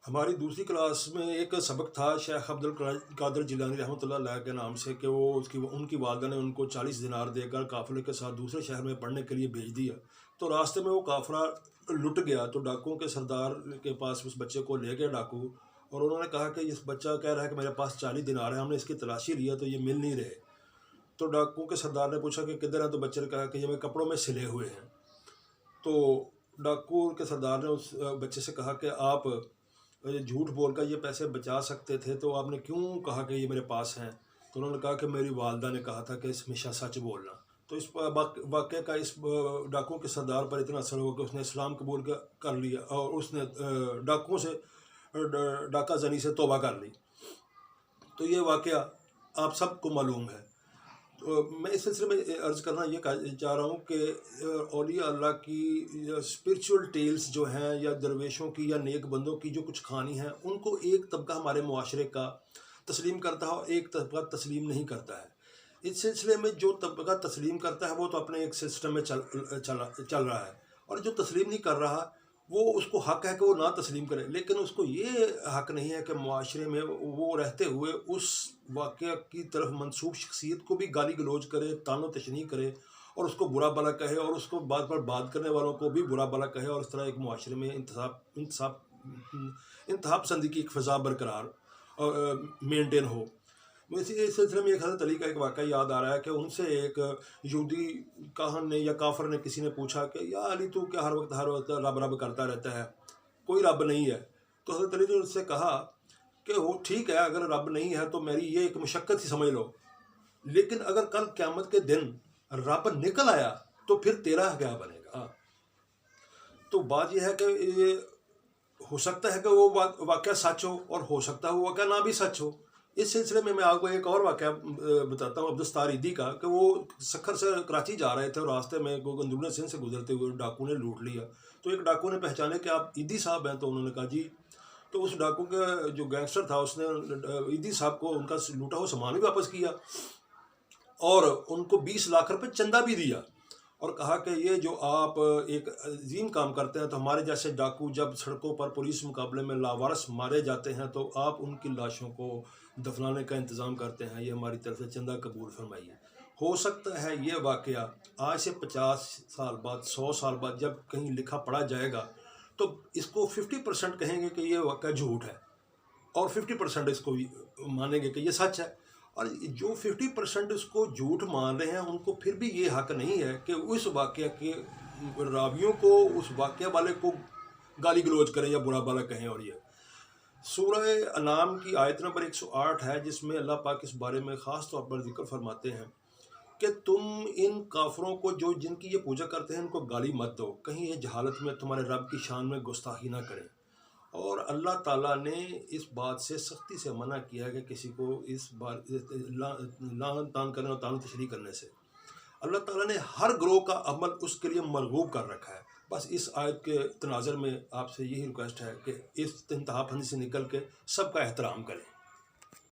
ہماری دوسری کلاس میں ایک سبق تھا شیخ عبد القادر جیلانی رحمۃ اللہ علیہ کے نام سے، کہ وہ ان کی والدہ نے ان کو 40 دینار دے کر قافلے کے ساتھ دوسرے شہر میں پڑھنے کے لیے بھیج دیا۔ تو راستے میں وہ قافلہ لٹ گیا، تو ڈاکوؤں کے سردار کے پاس اس بچے کو لے گئے ڈاکو، اور انہوں نے کہا کہ اس بچہ کہہ رہا ہے کہ میرے پاس 40 دینار ہے، ہم نے اس کی تلاشی لیا تو یہ مل نہیں رہے۔ تو ڈاکو کے سردار نے پوچھا کہ کدھر ہے، تو بچے نے کہا کہ یہ میرے کپڑوں میں سلے ہوئے ہیں۔ تو ڈاکو کے سردار نے اس بچے سے کہا کہ آپ جھوٹ بول کر یہ پیسے بچا سکتے تھے، تو آپ نے کیوں کہا کہ یہ میرے پاس ہیں؟ تو انہوں نے کہا کہ میری والدہ نے کہا تھا کہ ہمیشہ سچ بولنا۔ تو اس واقعے کا اس ڈاکو کے سردار پر اتنا اثر ہوا کہ اس نے اسلام قبول کر لیا، اور اس نے ڈاکوؤں سے ڈاکہ زنی سے توبہ کر لی۔ تو یہ واقعہ آپ سب کو معلوم ہے۔ تو میں اس سلسلے میں عرض کرنا یہ چاہ رہا ہوں کہ اولیاء اللہ کی اسپرچول ٹیلز جو ہیں، یا درویشوں کی یا نیک بندوں کی جو کچھ کہانی ہیں، ان کو ایک طبقہ ہمارے معاشرے کا تسلیم کرتا ہے اور ایک طبقہ تسلیم نہیں کرتا ہے۔ اس سلسلے میں جو طبقہ تسلیم کرتا ہے وہ تو اپنے ایک سسٹم میں چل رہا ہے، اور جو تسلیم نہیں کر رہا وہ اس کو حق ہے کہ وہ نہ تسلیم کرے، لیکن اس کو یہ حق نہیں ہے کہ معاشرے میں وہ رہتے ہوئے اس واقعہ کی طرف منسوب شخصیت کو بھی گالی گلوچ کرے، طعن و تشنیع کرے، اور اس کو برا بھلا کہے، اور اس کو بات پر بات کرنے والوں کو بھی برا بھلا کہے، اور اس طرح ایک معاشرے میں انتہا پسندی کی ایک فضا برقرار مینٹین ہو۔ اس سلسلے میں ایک حضرت علی کا ایک واقعہ یاد آ رہا ہے کہ ان سے ایک یہودی کاہن نے یا کافر نے کسی نے پوچھا کہ یا علی تو کیا ہر وقت رب رب کرتا رہتا ہے، کوئی رب نہیں ہے؟ تو حضرت علی نے ان سے کہا کہ وہ ٹھیک ہے، اگر رب نہیں ہے تو میری یہ ایک مشقت ہی سمجھ لو، لیکن اگر کل قیامت کے دن رب نکل آیا تو پھر تیرا کیا بنے گا؟ تو بات یہ ہے کہ یہ ہو سکتا ہے کہ وہ واقعہ سچ ہو سکتا ہے وہ واقعہ نہ بھی سچ ہو۔ اس سلسلے میں آپ کو ایک اور واقعہ بتاتا ہوں عبدالستار ایدھی کا، کہ وہ سکھر سے کراچی جا رہے تھے، اور راستے میں گندگونہ سندھ سے گزرتے ہوئے ڈاکو نے لوٹ لیا۔ تو ایک ڈاکو نے پہچانے کہ آپ ایدھی صاحب ہیں، تو انہوں نے کہا جی۔ تو اس ڈاکو کا جو گینگسٹر تھا اس نے ایدھی صاحب کو ان کا لوٹا ہوا سامان بھی واپس کیا، اور ان کو 20 لاکھ روپے چندہ بھی دیا، اور کہا کہ یہ جو آپ ایک عظیم کام کرتے ہیں، تو ہمارے جیسے ڈاکو جب سڑکوں پر پولیس مقابلے میں لاوارث مارے جاتے ہیں تو آپ ان کی لاشوں کو دفنانے کا انتظام کرتے ہیں، یہ ہماری طرف سے چندہ قبول فرمائیے۔ ہو سکتا ہے یہ واقعہ آج سے 50 سال بعد، 100 سال بعد جب کہیں لکھا پڑھا جائے گا تو اس کو 50% کہیں گے کہ یہ واقعہ جھوٹ ہے، اور 50% اس کو مانیں گے کہ یہ سچ ہے۔ اور جو 50% اس کو جھوٹ مان رہے ہیں ان کو پھر بھی یہ حق نہیں ہے کہ اس واقعہ کے راویوں کو، اس واقعہ والے کو گالی گلوچ کریں یا برا بھلا کہیں۔ اور یہ سورہ انعام کی آیت نمبر 108 ہے، جس میں اللہ پاک اس بارے میں خاص طور پر ذکر فرماتے ہیں کہ تم ان کافروں کو جو جن کی یہ پوجا کرتے ہیں ان کو گالی مت دو، کہیں یہ جہالت میں تمہارے رب کی شان میں گستاخی نہ کریں۔ اور اللہ تعالیٰ نے اس بات سے سختی سے منع کیا کہ کسی کو اس بات لعن طعن کرنے اور طعن و تشریح کرنے سے۔ اللہ تعالیٰ نے ہر گروہ کا عمل اس کے لیے مرغوب کر رکھا ہے۔ بس اس آیت کے تناظر میں آپ سے یہی ریکویسٹ ہے کہ اس انتہا پسندی سے نکل کے سب کا احترام کریں۔